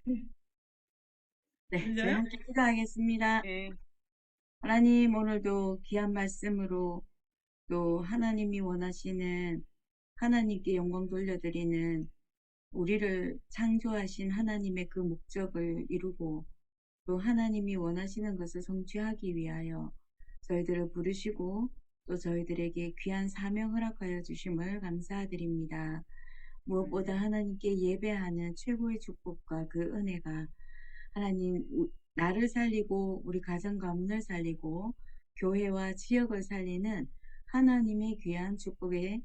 네, 저희 들려요? 함께 기도하겠습니다. 예. 하나님, 오늘도 귀한 말씀으로 또 하나님이 원하시는 하나님께 영광 돌려드리는 우리를 창조하신 하나님의 그 목적을 이루고 또 하나님이 원하시는 것을 성취하기 위하여 저희들을 부르시고 또 저희들에게 귀한 사명 허락하여 주심을 감사드립니다. 무엇보다 하나님께 예배하는 최고의 축복과 그 은혜가 하나님, 나를 살리고 우리 가정 가문을 살리고 교회와 지역을 살리는 하나님의 귀한 축복의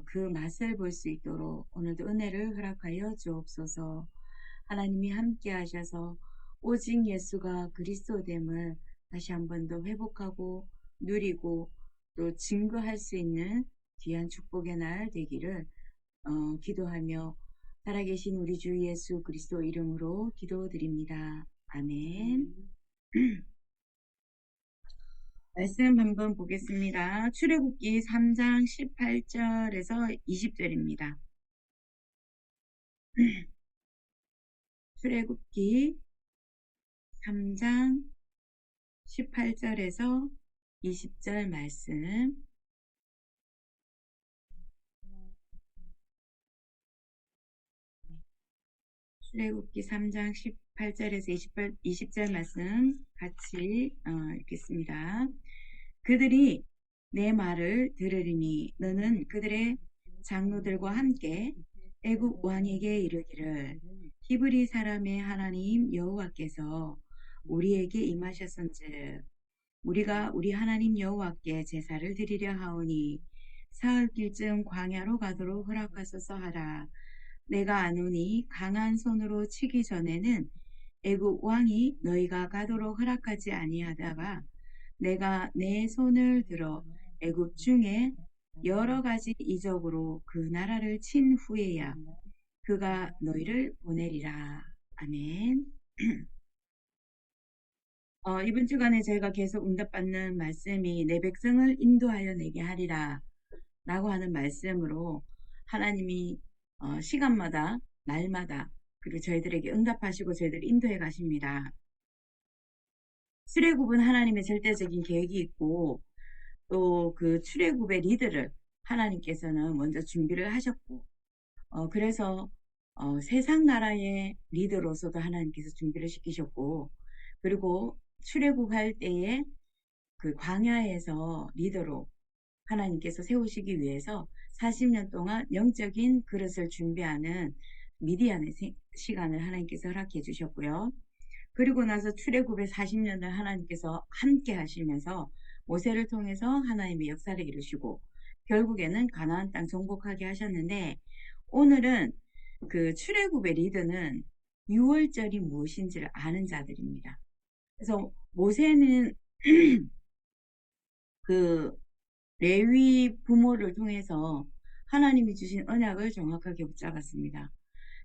그 맛을 볼 수 있도록 오늘도 은혜를 허락하여 주옵소서. 하나님이 함께 하셔서 오직 예수가 그리스도됨을 다시 한 번 더 회복하고 누리고 또 증거할 수 있는 귀한 축복의 날 되기를 기도하며 살아계신 우리 주 예수 그리스도 이름으로 기도드립니다. 아멘. 말씀 한번 보겠습니다. 출애굽기 3장 18절에서 20절입니다. 출애굽기 3장 18절에서 20절 말씀. 출애굽기 3장 18절에서 20절 말씀 같이 읽겠습니다. 그들이 내 말을 들으리니 너는 그들의 장로들과 함께 애굽 왕에게 이르기를 히브리 사람의 하나님 여호와께서 우리에게 임하셨은즉 우리가 우리 하나님 여호와께 제사를 드리려 하오니 사흘길쯤 광야로 가도록 허락하소서 하라. 내가 아노니 강한 손으로 치기 전에는 애굽 왕이 너희가 가도록 허락하지 아니하다가 내가 내 손을 들어 애굽 중에 여러 가지 이적으로 그 나라를 친 후에야 그가 너희를 보내리라. 아멘. 이번 주간에 저희가 계속 응답받는 말씀이 내 백성을 인도하여 내게 하리라 라고 하는 말씀으로 하나님이 시간마다 날마다 그리고 저희들에게 응답하시고 저희들을 인도해 가십니다. 출애굽은 하나님의 절대적인 계획이 있고 또 그 출애굽의 리드를 하나님께서는 먼저 준비를 하셨고 그래서 세상 나라의 리더로서도 하나님께서 준비를 시키셨고 그리고 출애굽할 때에 그 광야에서 리더로 하나님께서 세우시기 위해서 40년 동안 영적인 그릇을 준비하는 미디안의 시간을 하나님께서 허락해 주셨고요. 그리고 나서 출애굽의 40년을 하나님께서 함께 하시면서 모세를 통해서 하나님의 역사를 이루시고 결국에는 가나안 땅 정복하게 하셨는데 오늘은 그 출애굽의 리더는 유월절이 무엇인지를 아는 자들입니다. 그래서 모세는 그 레위 부모를 통해서 하나님이 주신 언약을 정확하게 붙잡았습니다.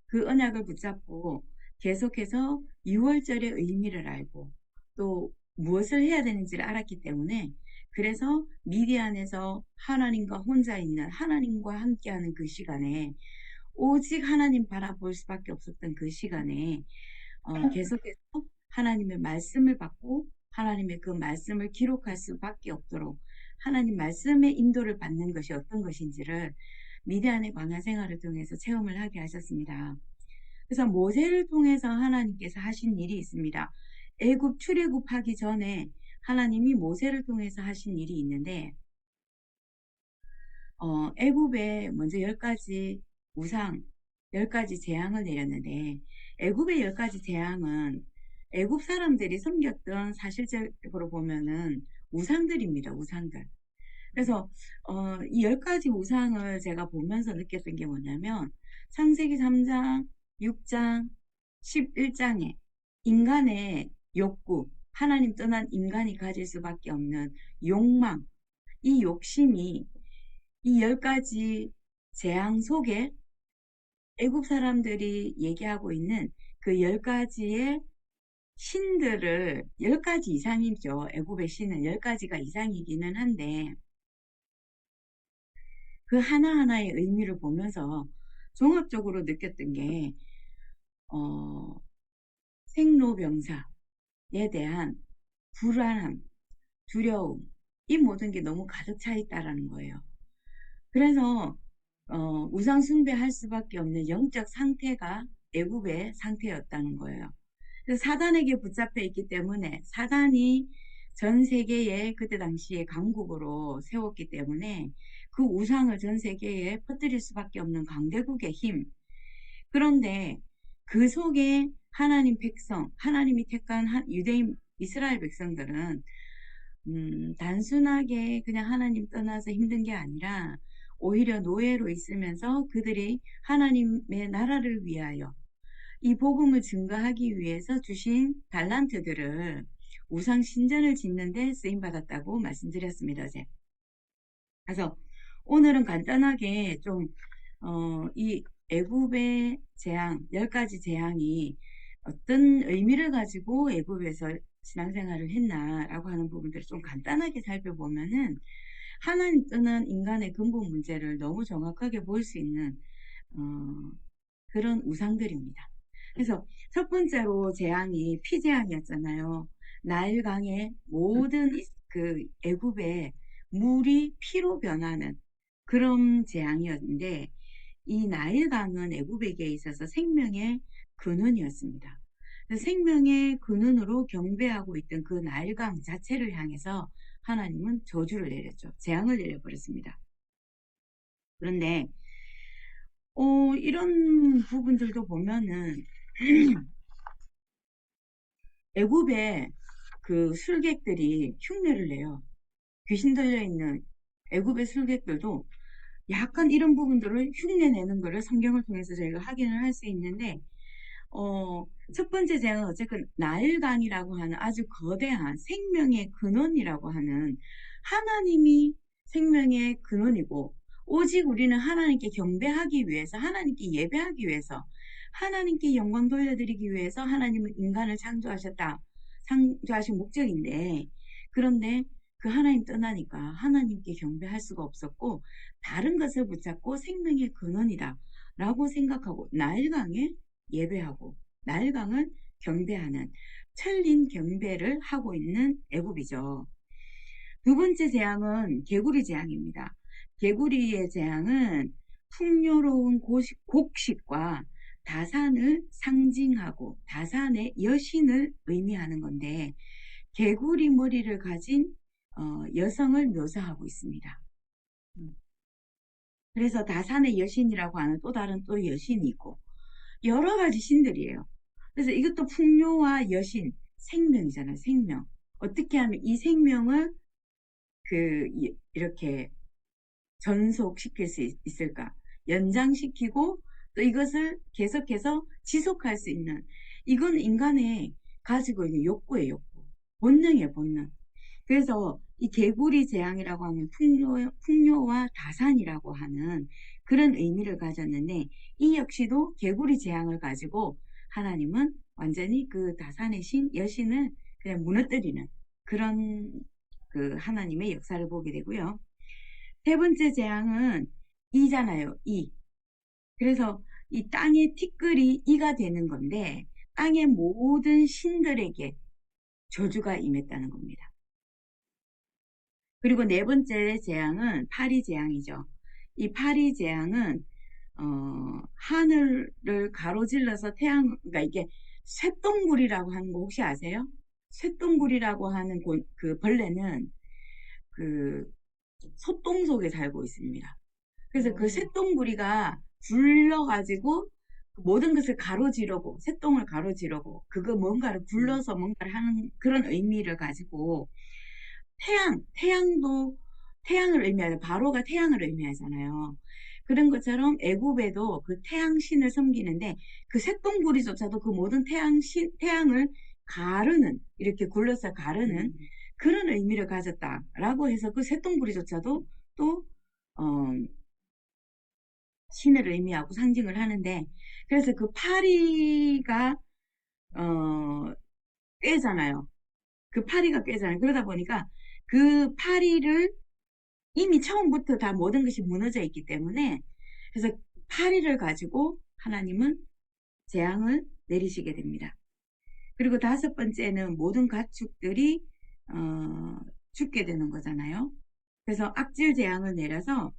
그 언약을 붙잡고 계속해서 유월절의 의미를 알고 또 무엇을 해야 되는지를 알았기 때문에 그래서 미디안에서 하나님과 혼자 있는 하나님과 함께하는 그 시간에 오직 하나님 바라볼 수밖에 없었던 그 시간에 계속해서 하나님의 말씀을 받고 하나님의 그 말씀을 기록할 수밖에 없도록 하나님 말씀의 인도를 받는 것이 어떤 것인지를 미디안의 광야 생활을 통해서 체험을 하게 하셨습니다. 그래서 모세를 통해서 하나님께서 하신 일이 있습니다. 애굽 출애굽하기 전에 하나님이 모세를 통해서 하신 일이 있는데 애굽에 먼저 10가지 우상, 10가지 재앙을 내렸는데 애굽의 10가지 재앙은 애굽 사람들이 섬겼던 사실적으로 보면은 우상들입니다. 우상들. 그래서 이 10가지 우상을 제가 보면서 느꼈던 게 뭐냐면 창세기 3장, 6장, 11장에 인간의 욕구, 하나님 떠난 인간이 가질 수밖에 없는 욕망, 이 욕심이 이 10가지 재앙 속에 애굽 사람들이 얘기하고 있는 그 10가지의 신들을 10가지 이상이죠. 애굽의 신은 10가지가 이상이기는 한데 그 하나하나의 의미를 보면서 종합적으로 느꼈던 게 어, 생로병사에 대한 불안함, 두려움, 이 모든 게 너무 가득 차 있다라는 거예요. 그래서 우상 숭배할 수밖에 없는 영적 상태가 애굽의 상태였다는 거예요. 그래서 사단에게 붙잡혀 있기 때문에 사단이 전 세계에 그때 당시에 강국으로 세웠기 때문에 그 우상을 전 세계에 퍼뜨릴 수밖에 없는 강대국의 힘. 그런데 그 속에 하나님 백성, 하나님이 택한 유대인 이스라엘 백성들은 단순하게 그냥 하나님 떠나서 힘든 게 아니라 오히려 노예로 있으면서 그들이 하나님의 나라를 위하여 이 복음을 증거하기 위해서 주신 달란트들을 우상 신전을 짓는데 쓰임 받았다고 말씀드렸습니다. 어제. 그래서 오늘은 간단하게 좀 이 애굽의 재앙, 10가지 재앙이 어떤 의미를 가지고 애굽에서 신앙생활을 했나라고 하는 부분들을 좀 간단하게 살펴보면은 하나님 떠난 인간의 근본 문제를 너무 정확하게 볼 수 있는 그런 우상들입니다. 그래서 첫 번째로 재앙이 피재앙이었잖아요. 나일강의 모든 그 애굽의 물이 피로 변하는 그런 재앙이었는데 이 나일강은 애굽에게 있어서 생명의 근원이었습니다. 생명의 근원으로 경배하고 있던 그 나일강 자체를 향해서 하나님은 저주를 내렸죠. 재앙을 내려버렸습니다. 그런데 이런 부분들도 보면은 애굽의 그 술객들이 흉내를 내요. 귀신 들려있는 애굽의 술객들도 약간 이런 부분들을 흉내내는 것을 성경을 통해서 저희가 확인을 할 수 있는데 첫 번째 재앙은 어쨌든 나일강이라고 하는 아주 거대한 생명의 근원이라고 하는 하나님이 생명의 근원이고 오직 우리는 하나님께 경배하기 위해서 하나님께 예배하기 위해서 하나님께 영광 돌려드리기 위해서 하나님은 인간을 창조하셨다. 창조하신 목적인데 그런데 그 하나님 떠나니까 하나님께 경배할 수가 없었고 다른 것을 붙잡고 생명의 근원이다 라고 생각하고 나일강에 예배하고 나일강을 경배하는 천린 경배를 하고 있는 애굽이죠. 두 번째 재앙은 개구리 재앙입니다. 개구리의 재앙은 풍요로운 곡식과 다산을 상징하고 다산의 여신을 의미하는 건데 개구리 머리를 가진 여성을 묘사하고 있습니다. 그래서 다산의 여신이라고 하는 또 다른 또 여신이 있고 여러 가지 신들이에요. 그래서 이것도 풍요와 여신, 생명이잖아요. 생명. 어떻게 하면 이 생명을 이렇게 전속시킬 수 있을까? 연장시키고 또 이것을 계속해서 지속할 수 있는 이건 인간의 가지고 있는 욕구예요. 욕구. 본능이에요. 본능. 그래서 이 개구리 재앙이라고 하는 풍요와 다산이라고 하는 그런 의미를 가졌는데 이 역시도 개구리 재앙을 가지고 하나님은 완전히 그 다산의 여신을 그냥 무너뜨리는 그런 그 하나님의 역사를 보게 되고요. 세 번째 재앙은 이잖아요. 이. 그래서 이 땅의 티끌이 이가 되는 건데 땅의 모든 신들에게 저주가 임했다는 겁니다. 그리고 네 번째 재앙은 파리 재앙이죠. 이 파리 재앙은 하늘을 가로질러서 그러니까 이게 쇠똥굴이라고 하는 거 혹시 아세요? 쇠똥굴이라고 하는 그 벌레는 그 소똥 속에 살고 있습니다. 그래서 그 쇠똥구리가 굴러가지고 모든 것을 가로지르고 쇠똥을 가로지르고 그거 뭔가를 굴러서 뭔가를 하는 그런 의미를 가지고 태양을 의미하는 바로가 태양을 의미하잖아요. 그런 것처럼 애굽에도 그 태양 신을 섬기는데 그 쇠똥구리조차도 그 모든 태양을 가르는 이렇게 굴러서 가르는 그런 의미를 가졌다라고 해서 그 쇠똥구리조차도 또 신을 의미하고 상징을 하는데 그래서 그 파리가 꿰잖아요. 그 파리가 꿰잖아요. 그러다 보니까 그 파리를 이미 처음부터 다 모든 것이 무너져 있기 때문에 그래서 파리를 가지고 하나님은 재앙을 내리시게 됩니다. 그리고 다섯 번째는 모든 가축들이 죽게 되는 거잖아요. 그래서 악질 재앙을 내려서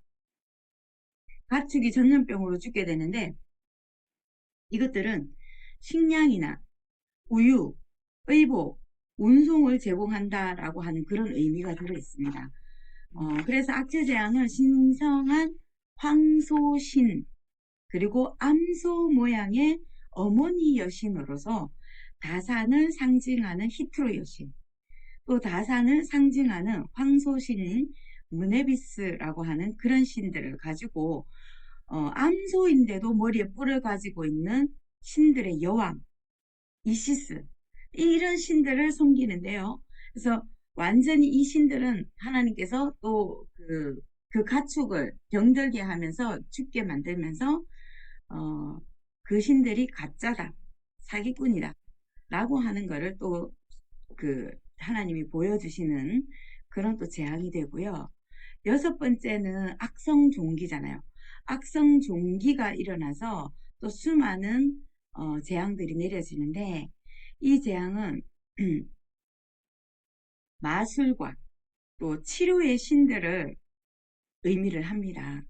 가축이 전염병으로 죽게 되는데, 이것들은 식량이나 우유, 의복, 운송을 제공한다라고 하는 그런 의미가 들어 있습니다. 그래서 악질 재앙은 신성한 황소신, 그리고 암소 모양의 어머니 여신으로서 다산을 상징하는 히트로 여신, 또 다산을 상징하는 황소신인 무네비스라고 하는 그런 신들을 가지고, 암소인데도 머리에 뿔을 가지고 있는 신들의 여왕 이시스, 이런 신들을 섬기는데요. 그래서 완전히 이 신들은 하나님께서 또 그 가축을 병들게 하면서 죽게 만들면서 어, 그 신들이 가짜다, 사기꾼이다 라고 하는 것을 또 하나님이 보여주시는 그런 또 재앙이 되고요. 여섯 번째는 악성종기잖아요. 악성종기가 일어나서 또 수많은 재앙들이 내려지는데, 이 재앙은 마술과 또 치료의 신들을 의미를 합니다.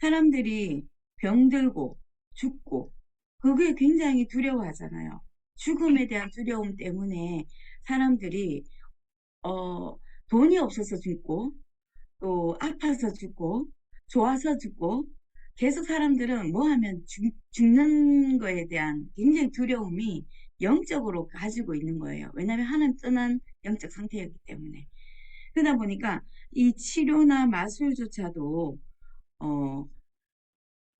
사람들이 병들고 죽고 그게 굉장히 두려워하잖아요. 죽음에 대한 두려움 때문에 사람들이 돈이 없어서 죽고, 또 아파서 죽고, 좋아서 죽고, 계속 사람들은 뭐 하면 죽는 거에 대한 굉장히 두려움이 영적으로 가지고 있는 거예요. 왜냐하면 하나님 떠난 영적 상태였기 때문에. 그러다 보니까 이 치료나 마술조차도 어,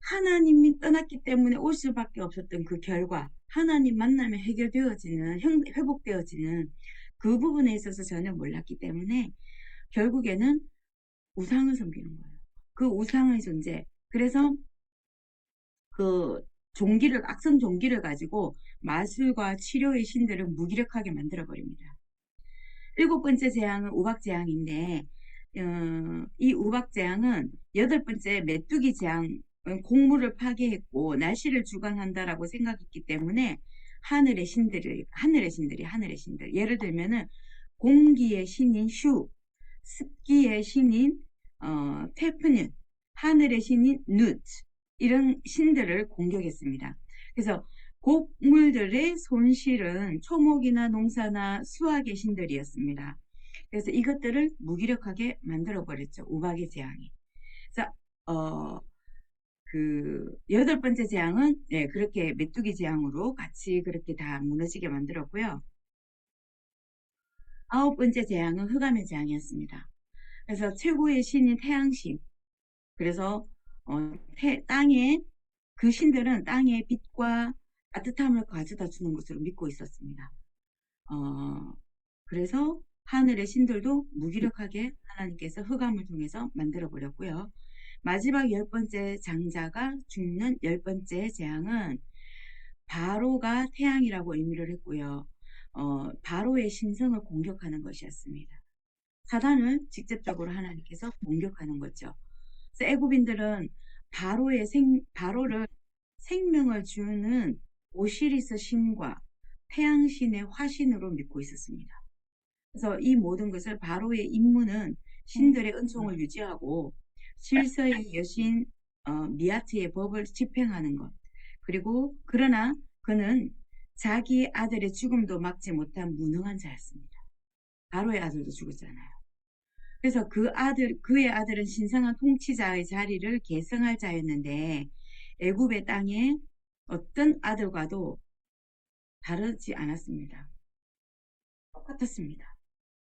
하나님이 떠났기 때문에 올 수밖에 없었던 그 결과, 하나님 만나면 해결되어지는, 회복되어지는 그 부분에 있어서 전혀 몰랐기 때문에 결국에는 우상을 섬기는 거예요. 그 우상의 존재. 그래서 그 악성 종기를 가지고 마술과 치료의 신들을 무기력하게 만들어 버립니다. 일곱 번째 재앙은 우박재앙인데, 이 우박재앙은 여덟 번째 메뚜기 재앙, 곡물을 파괴했고 날씨를 주관한다라고 생각했기 때문에 하늘의 신들. 예를 들면은 공기의 신인 슈, 습기의 신인 테프뉴, 하늘의 신인 누트, 이런 신들을 공격했습니다. 그래서 곡물들의 손실은 초목이나 농사나 수확의 신들이었습니다. 그래서 이것들을 무기력하게 만들어 버렸죠. 우박의 재앙이. 그래서 여덟 번째 재앙은 그렇게 메뚜기 재앙으로 같이 그렇게 다 무너지게 만들었고요. 아홉 번째 재앙은 흑암의 재앙이었습니다. 그래서 최고의 신인 태양신. 그래서 땅에 그 신들은 땅에 빛과 따뜻함을 가져다 주는 것으로 믿고 있었습니다. 그래서 하늘의 신들도 무기력하게 하나님께서 흑암을 통해서 만들어 버렸고요. 마지막 열 번째 장자가 죽는 열 번째 재앙은 바로가 태양이라고 의미를 했고요. 바로의 신성을 공격하는 것이었습니다. 사단을 직접적으로 하나님께서 공격하는 거죠. 그래서 애굽인들은 바로를 생명을 주는 오시리스 신과 태양신의 화신으로 믿고 있었습니다. 그래서 이 모든 것을 바로의 임무는 신들의 은총을 유지하고 질서의 여신 미아트의 법을 집행하는 것. 그리고 그러나 그는 자기 아들의 죽음도 막지 못한 무능한 자였습니다. 바로의 아들도 죽었잖아요. 그래서 그의 아들은 신성한 통치자의 자리를 계승할 자였는데 애굽의 땅에 어떤 아들과도 다르지 않았습니다. 똑같았습니다.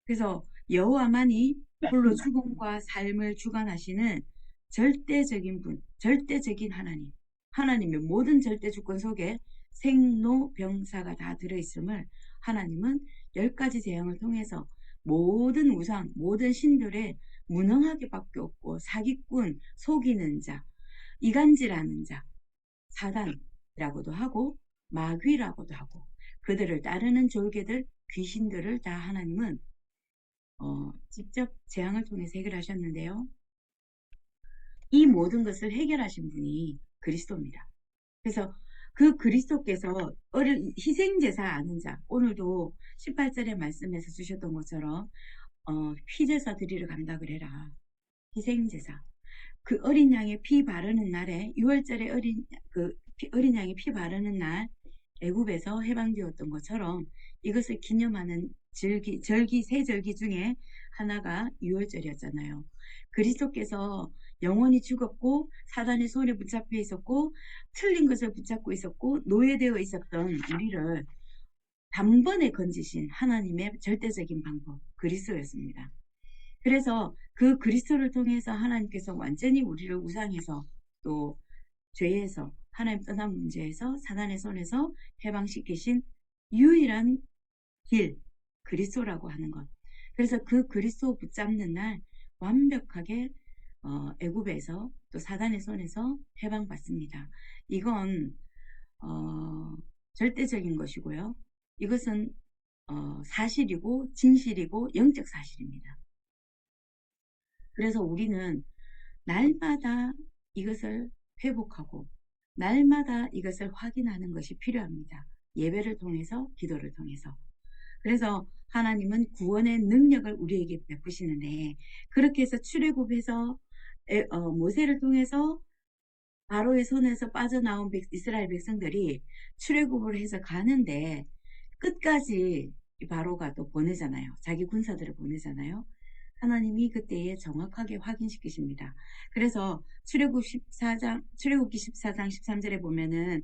그래서 여호와만이 홀로 죽음과 삶을 주관하시는 절대적인 분, 절대적인 하나님, 하나님의 모든 절대 주권 속에 생로병사가 다 들어있음을 하나님은 10가지 재앙을 통해서 모든 우상, 모든 신들의 무능하게 밖에 없고 사기꾼, 속이는 자, 이간질하는 자, 사단이라고도 하고 마귀라고도 하고 그들을 따르는 졸개들, 귀신들을 다 하나님은 직접 재앙을 통해서 해결하셨는데요. 이 모든 것을 해결하신 분이 그리스도입니다. 그래서 그 그리스도께서 희생제사 아는 자, 오늘도 18절의 말씀에서 주셨던 것처럼 피제사 드리러 간다 그래라. 희생제사. 그 어린 양의 피 바르는 날에 6월절에 어린 양의 피 바르는 날 애굽에서 해방되었던 것처럼 이것을 기념하는 세 절기 중에 하나가 6월절이었잖아요. 그리스도께서 영원히 죽었고 사단의 손에 붙잡혀 있었고 틀린 것을 붙잡고 있었고 노예되어 있었던 우리를 단번에 건지신 하나님의 절대적인 방법 그리스도였습니다. 그래서 그 그리스도를 통해서 하나님께서 완전히 우리를 우상에서 또 죄에서 하나님 떠난 문제에서 사단의 손에서 해방시키신 유일한 길 그리스도라고 하는 것. 그래서 그 그리스도 붙잡는 날 완벽하게 애굽에서 또 사단의 손에서 해방받습니다. 이건 절대적인 것이고요. 이것은 사실이고 진실이고 영적 사실입니다. 그래서 우리는 날마다 이것을 회복하고 날마다 이것을 확인하는 것이 필요합니다. 예배를 통해서 기도를 통해서. 그래서 하나님은 구원의 능력을 우리에게 베푸시는데 그렇게 해서 출애굽해서 모세를 통해서 바로의 손에서 빠져나온 이스라엘 백성들이 출애굽을 해서 가는데 끝까지 바로가 또 보내잖아요. 자기 군사들을 보내잖아요. 하나님이 그때에 정확하게 확인시키십니다. 그래서 출애굽기 14장 13절에 보면은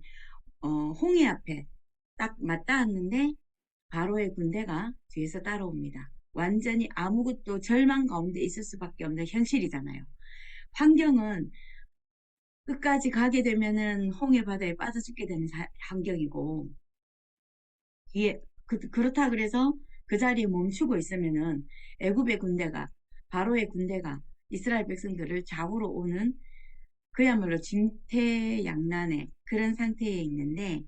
홍해 앞에 딱 맞닿았는데 바로의 군대가 뒤에서 따라옵니다. 완전히 아무것도 절망 가운데 있을 수밖에 없는 현실이잖아요. 환경은 끝까지 가게 되면은 홍해 바다에 빠져 죽게 되는 환경이고 뒤에 그렇다 그래서 그 자리에 멈추고 있으면은 애굽의 군대가 바로의 군대가 이스라엘 백성들을 잡으러 오는 그야말로 진퇴양난의 그런 상태에 있는데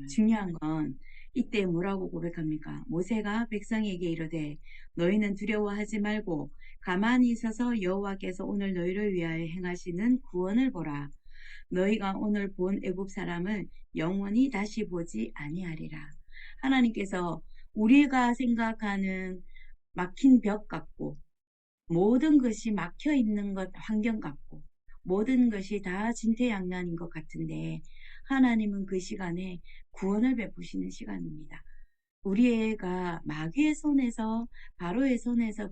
중요한 건 이때 뭐라고 고백합니까? 모세가 백성에게 이르되 너희는 두려워하지 말고 가만히 있어서 여호와께서 오늘 너희를 위하여 행하시는 구원을 보라. 너희가 오늘 본 애굽 사람을 영원히 다시 보지 아니하리라. 하나님께서 우리가 생각하는 막힌 벽 같고 모든 것이 막혀 있는 것 환경 같고 모든 것이 다 진퇴양난인 것 같은데 하나님은 그 시간에 구원을 베푸시는 시간입니다. 우리 애가 마귀의 손에서 바로의 손에서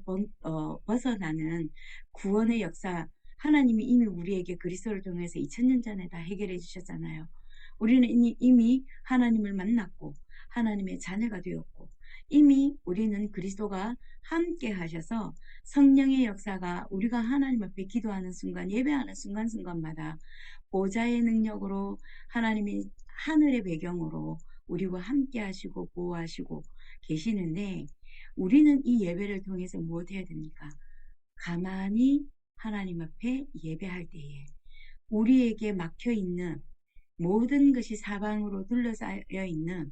벗어나는 구원의 역사 하나님이 이미 우리에게 그리스도를 통해서 2000년 전에 다 해결해 주셨잖아요. 우리는 이미 하나님을 만났고 하나님의 자녀가 되었고 이미 우리는 그리스도가 함께 하셔서 성령의 역사가 우리가 하나님 앞에 기도하는 순간 예배하는 순간순간마다 보좌의 능력으로 하나님이 하늘의 배경으로 우리와 함께 하시고 보호하시고 계시는데 우리는 이 예배를 통해서 무엇 해야 됩니까? 가만히 하나님 앞에 예배할 때에 우리에게 막혀있는 모든 것이 사방으로 둘러싸여 있는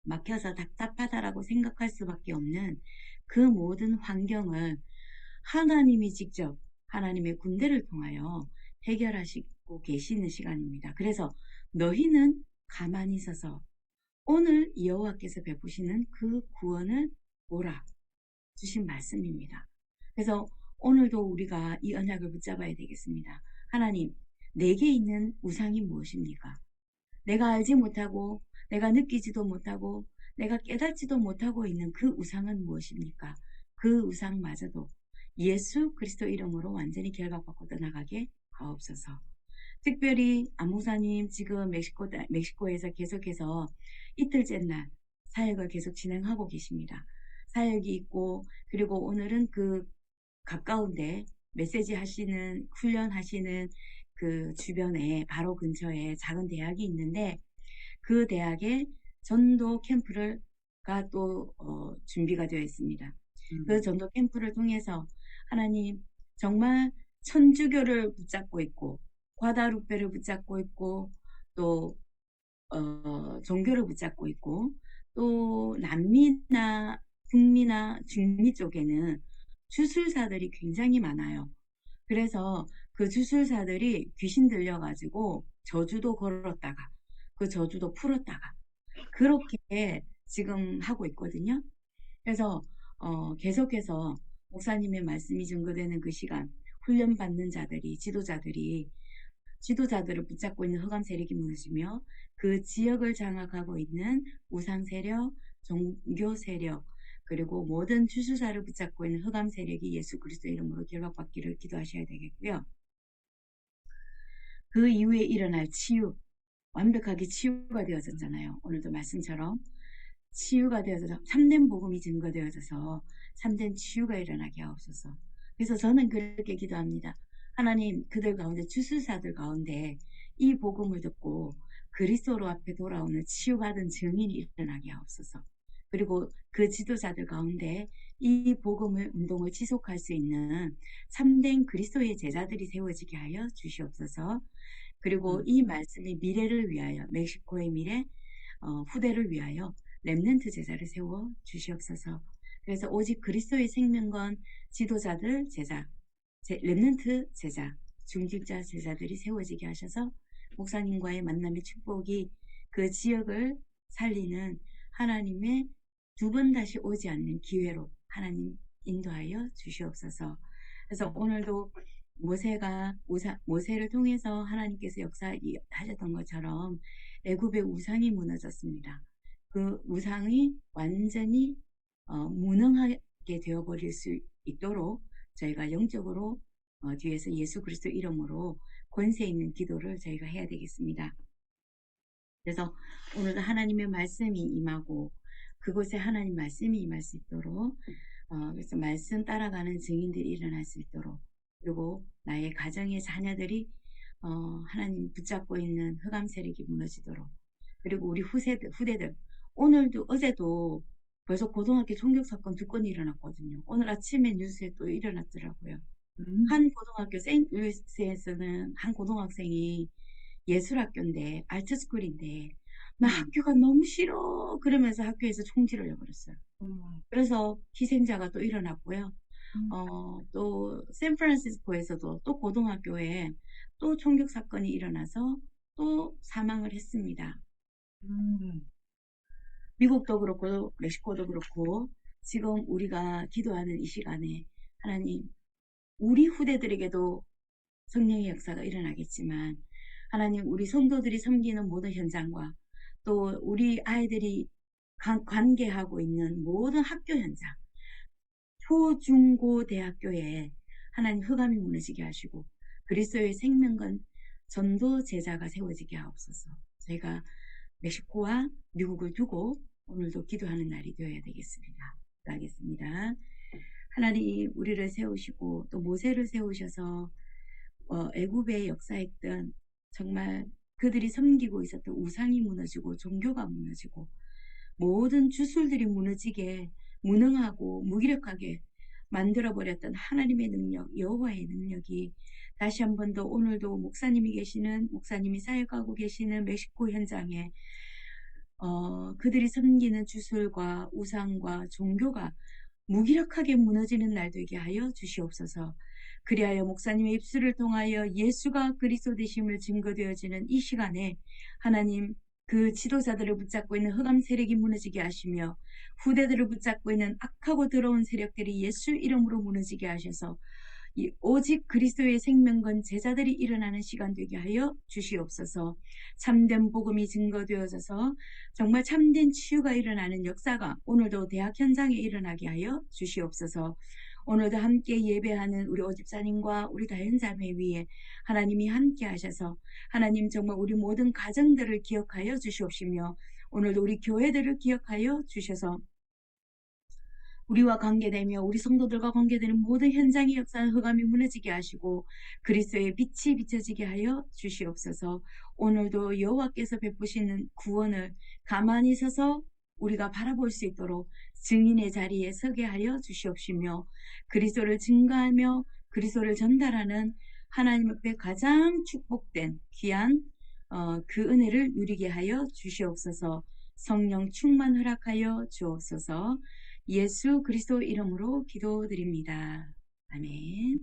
막혀서 답답하다라고 생각할 수밖에 없는 그 모든 환경을 하나님이 직접 하나님의 군대를 통하여 해결하시고 계시는 시간입니다. 그래서 너희는 가만히 서서 오늘 여호와께서 베푸시는 그 구원을 보라 주신 말씀입니다. 그래서 오늘도 우리가 이 언약을 붙잡아야 되겠습니다. 하나님, 내게 있는 우상이 무엇입니까? 내가 알지 못하고 내가 느끼지도 못하고 내가 깨닫지도 못하고 있는 그 우상은 무엇입니까? 그 우상마저도 예수 그리스도 이름으로 완전히 결박받고 떠나가게 하옵소서. 특별히 안목사님 지금 멕시코에서 계속해서 이틀째 날 사역을 계속 진행하고 계십니다. 사역이 있고 그리고 오늘은 그 가까운데 메시지 하시는 훈련하시는 그 주변에 바로 근처에 작은 대학이 있는데 그 대학에 전도 캠프가 또 준비가 되어 있습니다. 그 전도 캠프를 통해서 하나님 정말 천주교를 붙잡고 있고 과다루페를 붙잡고 있고 또 종교를 붙잡고 있고 또 남미나 북미나 중미 쪽에는 주술사들이 굉장히 많아요. 그래서 그 주술사들이 귀신 들려가지고 저주도 걸었다가 그 저주도 풀었다가 그렇게 지금 하고 있거든요. 그래서 계속해서 목사님의 말씀이 증거되는 그 시간, 훈련받는 자들이, 지도자들을 붙잡고 있는 흑암 세력이 무너지며 그 지역을 장악하고 있는 우상 세력, 종교 세력, 그리고 모든 주수사를 붙잡고 있는 흑암 세력이 예수 그리스도 이름으로 결박받기를 기도하셔야 되겠고요. 그 이후에 일어날 치유, 완벽하게 치유가 되어졌잖아요. 오늘도 말씀처럼 치유가 되어서 참된 복음이 증거되어져서 참된 치유가 일어나게 하옵소서. 그래서 저는 그렇게 기도합니다. 하나님, 그들 가운데 주술사들 가운데 이 복음을 듣고 그리스도 앞에 돌아오는 치유받은 증인이 일어나게 하옵소서. 그리고 그 지도자들 가운데 이 복음을 운동을 지속할 수 있는 참된 그리스도의 제자들이 세워지게 하여 주시옵소서. 그리고 이 말씀이 미래를 위하여, 멕시코의 미래, 후대를 위하여 렘넌트 제자를 세워 주시옵소서. 그래서 오직 그리스도의 생명건 지도자들 제자, 렘넌트 제자, 중직자 제자들이 세워지게 하셔서 목사님과의 만남의 축복이 그 지역을 살리는 하나님의 두 번 다시 오지 않는 기회로 하나님 인도하여 주시옵소서. 그래서 오늘도 모세를 통해서 하나님께서 역사하셨던 것처럼 애굽의 우상이 무너졌습니다. 그 우상이 완전히 무능하게 되어버릴 수 있도록 저희가 영적으로 뒤에서 예수 그리스도 이름으로 권세 있는 기도를 저희가 해야 되겠습니다. 그래서 오늘도 하나님의 말씀이 임하고 그곳에 하나님 말씀이 임할 수 있도록 그래서 말씀 따라가는 증인들이 일어날 수 있도록 그리고 나의 가정의 자녀들이 하나님 붙잡고 있는 흑암 세력이 무너지도록 그리고 우리 후대들 오늘도 어제도 벌써 고등학교 총격 사건 2건이 일어났거든요. 오늘 아침에 뉴스에 또 일어났더라고요. 한 고등학교 세인트루이스에서는 한 고등학생이 예술학교인데 아트스쿨인데 나 학교가 너무 싫어 그러면서 학교에서 총질을 해버렸어요. 그래서 희생자가 또 일어났고요. 또 샌프란시스코에서도 또 고등학교에 또 총격 사건이 일어나서 또 사망을 했습니다. 미국도 그렇고 멕시코도 그렇고 지금 우리가 기도하는 이 시간에 하나님 우리 후대들에게도 성령의 역사가 일어나겠지만 하나님 우리 성도들이 섬기는 모든 현장과 또 우리 아이들이 관계하고 있는 모든 학교 현장 초, 중, 고, 대학교에 하나님 흑암이 무너지게 하시고 그리스도의 생명건 전도 제자가 세워지게 하옵소서. 저희가 멕시코와 미국을 두고 오늘도 기도하는 날이 되어야 되겠습니다. 기도하겠습니다. 하나님 우리를 세우시고 또 모세를 세우셔서 애굽에 역사했던 정말 그들이 섬기고 있었던 우상이 무너지고 종교가 무너지고 모든 주술들이 무너지게 무능하고 무기력하게 만들어버렸던 하나님의 능력, 여호와의 능력이 다시 한 번 더 오늘도 목사님이 사역하고 계시는 멕시코 현장에 그들이 섬기는 주술과 우상과 종교가 무기력하게 무너지는 날 되게 하여 주시옵소서. 그리하여 목사님의 입술을 통하여 예수가 그리스도 되심을 증거되어지는 이 시간에 하나님 그 지도자들을 붙잡고 있는 흑암 세력이 무너지게 하시며 후대들을 붙잡고 있는 악하고 더러운 세력들이 예수 이름으로 무너지게 하셔서 오직 그리스도의 생명건 제자들이 일어나는 시간 되게 하여 주시옵소서. 참된 복음이 증거되어져서 정말 참된 치유가 일어나는 역사가 오늘도 대학 현장에 일어나게 하여 주시옵소서. 오늘도 함께 예배하는 우리 오집사님과 우리 다현자매 위에 하나님이 함께 하셔서 하나님 정말 우리 모든 가정들을 기억하여 주시옵시며 오늘도 우리 교회들을 기억하여 주셔서 우리와 관계되며 우리 성도들과 관계되는 모든 현장의 역사는 흑암이 무너지게 하시고 그리스도의 빛이 비춰지게 하여 주시옵소서. 오늘도 여호와께서 베푸시는 구원을 가만히 서서 우리가 바라볼 수 있도록 증인의 자리에 서게 하여 주시옵시며 그리스도를 증거하며 그리스도를 전달하는 하나님 앞에 가장 축복된 귀한 그 은혜를 누리게 하여 주시옵소서. 성령 충만 허락하여 주옵소서. 예수 그리스도 이름으로 기도드립니다. 아멘.